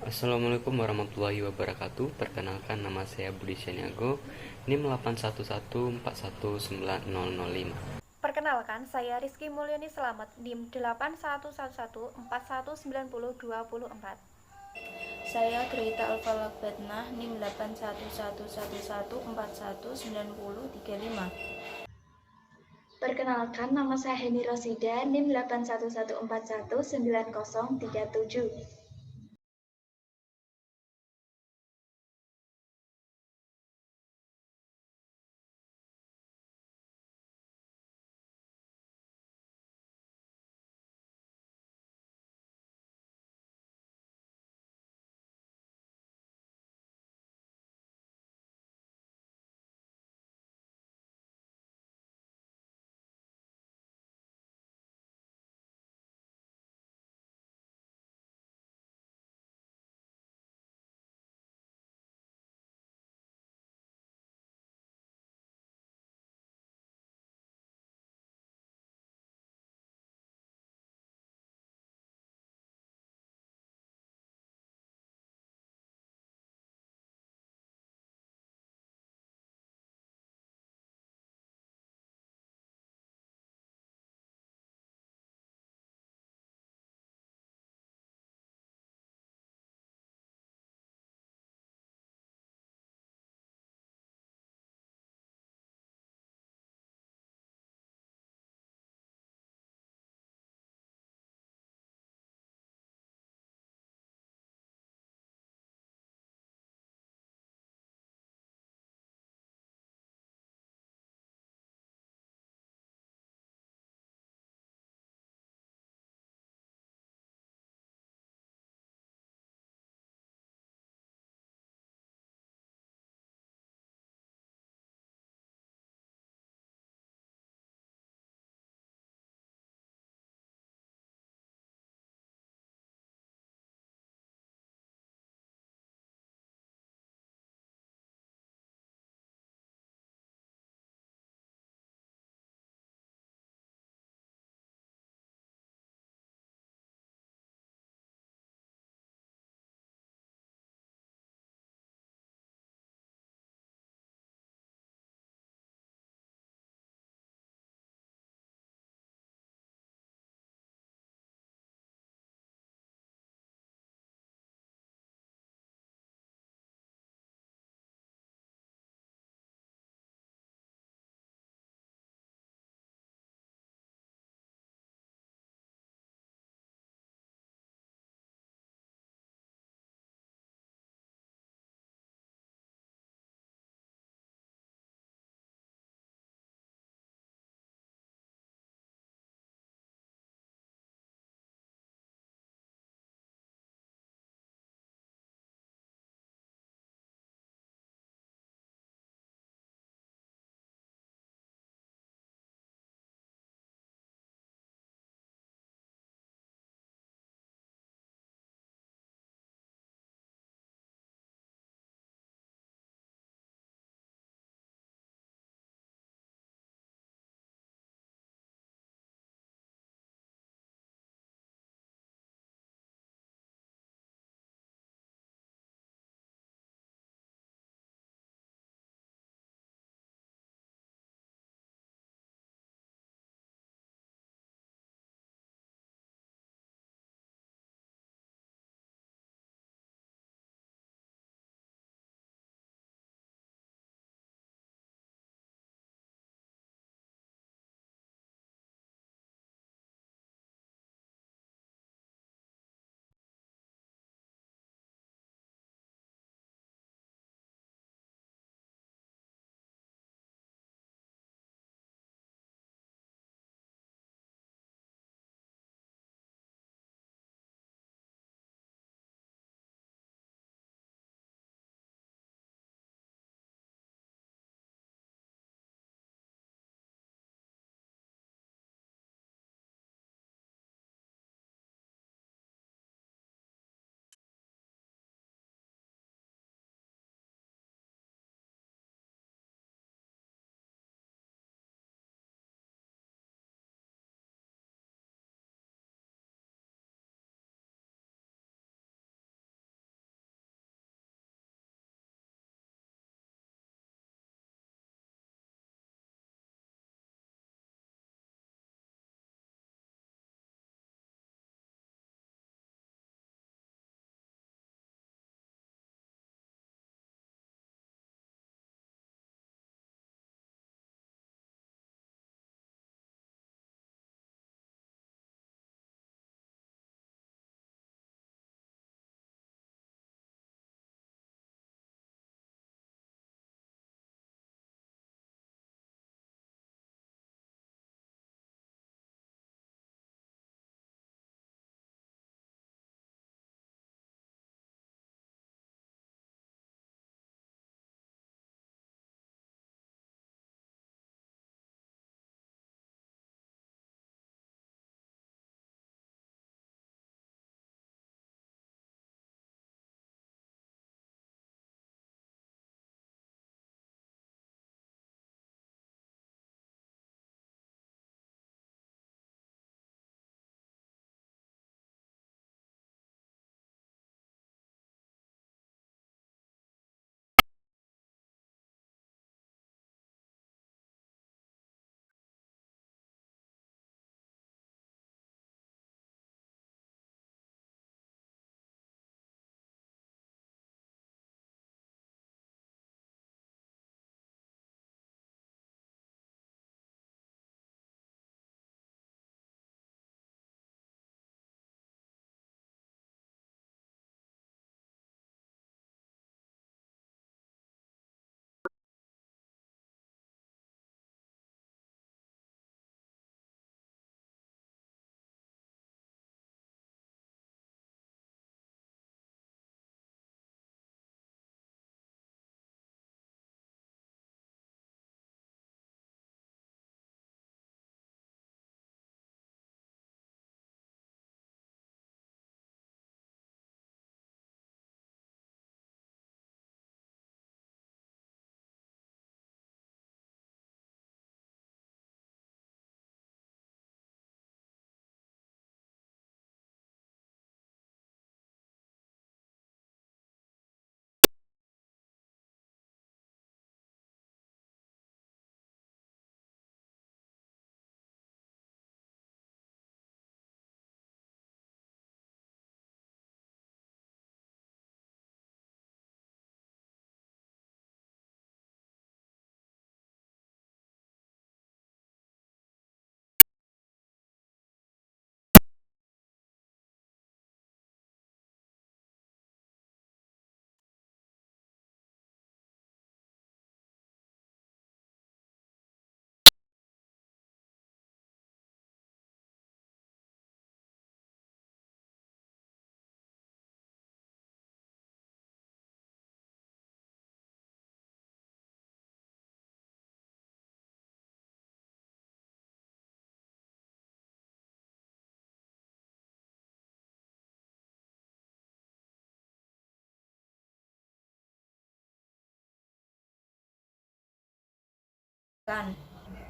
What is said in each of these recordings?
Assalamualaikum warahmatullahi wabarakatuh. Perkenalkan, nama saya Budi Syaniago, NIM 811419005. Perkenalkan, saya Rizky Mulyani Slamet, NIM 81111902024. Saya Greta Alfa Lakbatna, NIM 81111419035. Perkenalkan, nama saya Heni Rosida, NIM 811419037.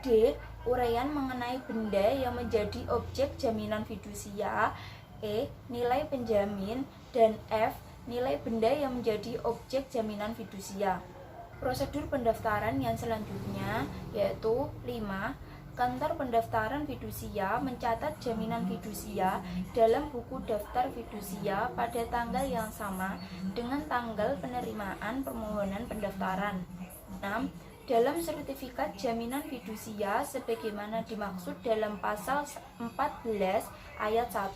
D. Uraian mengenai benda yang menjadi objek jaminan fidusia. E. Nilai penjamin. Dan F. Nilai benda yang menjadi objek jaminan fidusia. Prosedur pendaftaran yang selanjutnya yaitu 5. Kantor pendaftaran fidusia mencatat jaminan fidusia dalam buku daftar fidusia pada tanggal yang sama dengan tanggal penerimaan permohonan pendaftaran. 6. Dalam sertifikat jaminan fidusia sebagaimana dimaksud dalam pasal 14 ayat 1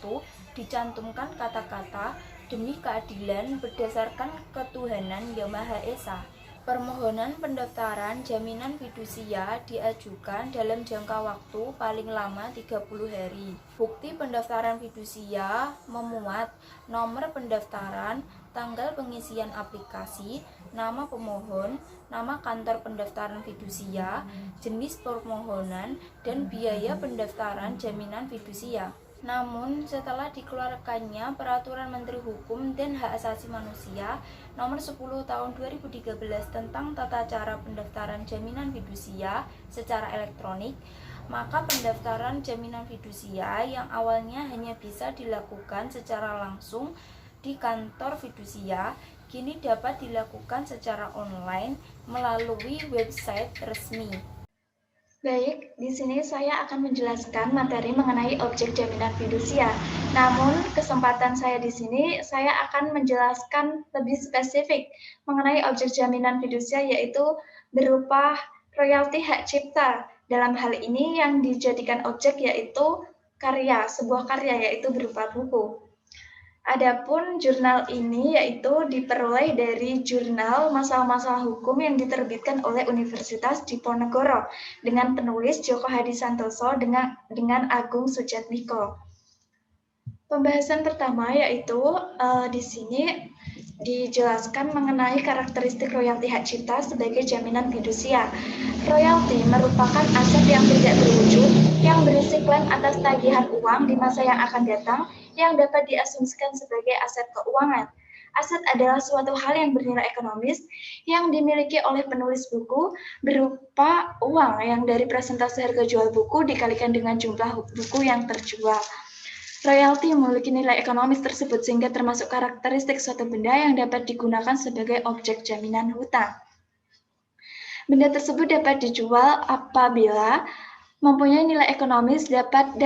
dicantumkan kata-kata demi keadilan berdasarkan ketuhanan Yang Maha Esa. Permohonan pendaftaran jaminan fidusia diajukan dalam jangka waktu paling lama 30 hari. Bukti pendaftaran fidusia memuat nomor pendaftaran, tanggal pengisian aplikasi, nama pemohon, nama kantor pendaftaran fidusia, jenis permohonan, dan biaya pendaftaran jaminan fidusia. Namun, setelah dikeluarkannya Peraturan Menteri Hukum dan Hak Asasi Manusia Nomor 10 Tahun 2013 tentang tata cara pendaftaran jaminan fidusia secara elektronik, maka pendaftaran jaminan fidusia yang awalnya hanya bisa dilakukan secara langsung di kantor fidusia, kini dapat dilakukan secara online melalui website resmi. Baik, di sini saya akan menjelaskan materi mengenai objek jaminan fidusia. Namun, kesempatan saya di sini, saya akan menjelaskan lebih spesifik mengenai objek jaminan fidusia, yaitu berupa royalti hak cipta. Dalam hal ini yang dijadikan objek yaitu karya, sebuah karya yaitu berupa buku. Adapun jurnal ini yaitu diperoleh dari jurnal masalah-masalah hukum yang diterbitkan oleh Universitas Diponegoro dengan penulis Djoko Hadisantoso dengan Agung Sujatmiko. Pembahasan pertama yaitu di sini dijelaskan mengenai karakteristik royalti hak cipta sebagai jaminan fidusia. Royalti merupakan aset yang tidak berwujud yang berisi klaim atas tagihan uang di masa yang akan datang yang dapat diasumsikan sebagai aset keuangan. Aset adalah suatu hal yang bernilai ekonomis yang dimiliki oleh penulis buku berupa uang yang dari presentase harga jual buku dikalikan dengan jumlah buku yang terjual. Royalti memiliki nilai ekonomis tersebut sehingga termasuk karakteristik suatu benda yang dapat digunakan sebagai objek jaminan hutang. Benda tersebut dapat dijual apabila mempunyai nilai ekonomis dapat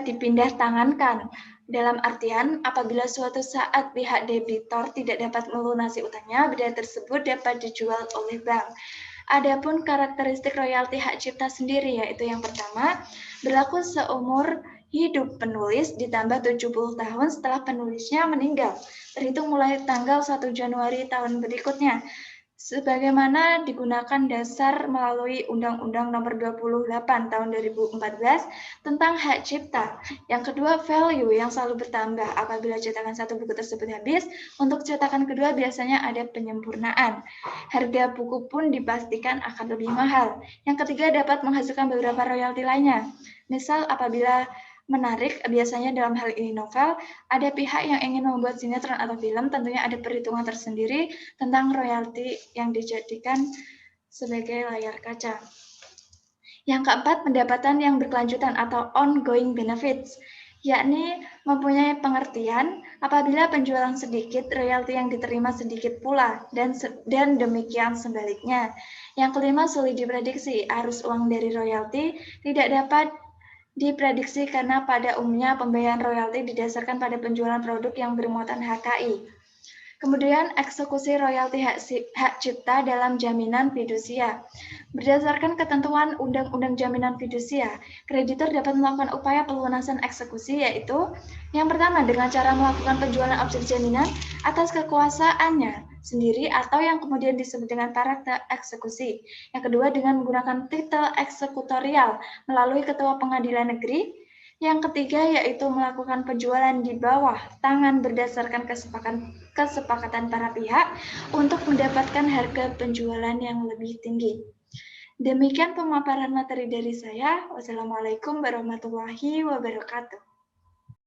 dipindah tangankan. Dalam artian, apabila suatu saat pihak debitor tidak dapat melunasi utangnya, benda tersebut dapat dijual oleh bank. Adapun karakteristik royalti hak cipta sendiri yaitu yang pertama, berlaku seumur hidup penulis ditambah 70 tahun setelah penulisnya meninggal, terhitung mulai tanggal 1 Januari tahun berikutnya, sebagaimana digunakan dasar melalui Undang-Undang Nomor 28 Tahun 2014 tentang hak cipta. Yang kedua, value yang selalu bertambah apabila cetakan satu buku tersebut habis. Untuk cetakan kedua biasanya ada penyempurnaan. Harga buku pun dipastikan akan lebih mahal. Yang ketiga, dapat menghasilkan beberapa royalti lainnya. Misal apabila menarik, biasanya dalam hal ini novel, ada pihak yang ingin membuat sinetron atau film, tentunya ada perhitungan tersendiri tentang royalti yang dijadikan sebagai layar kaca. Yang keempat, pendapatan yang berkelanjutan atau ongoing benefits, yakni mempunyai pengertian apabila penjualan sedikit, royalti yang diterima sedikit pula, dan demikian sebaliknya. Yang kelima, sulit diprediksi, arus uang dari royalti tidak dapat diprediksi karena pada umumnya pembayaran royalti didasarkan pada penjualan produk yang bermuatan HKI. Kemudian eksekusi royalti hak cipta dalam jaminan fidusia. Berdasarkan ketentuan Undang-Undang Jaminan Fidusia, kreditor dapat melakukan upaya pelunasan eksekusi yaitu yang pertama dengan cara melakukan penjualan objek jaminan atas kekuasaannya sendiri atau yang kemudian disebut dengan parakter eksekusi. Yang kedua dengan menggunakan titel eksekutorial melalui ketua pengadilan negeri. Yang ketiga yaitu melakukan penjualan di bawah tangan berdasarkan kesepakatan para pihak untuk mendapatkan harga penjualan yang lebih tinggi. Demikian pemaparan materi dari saya. Wassalamualaikum warahmatullahi wabarakatuh.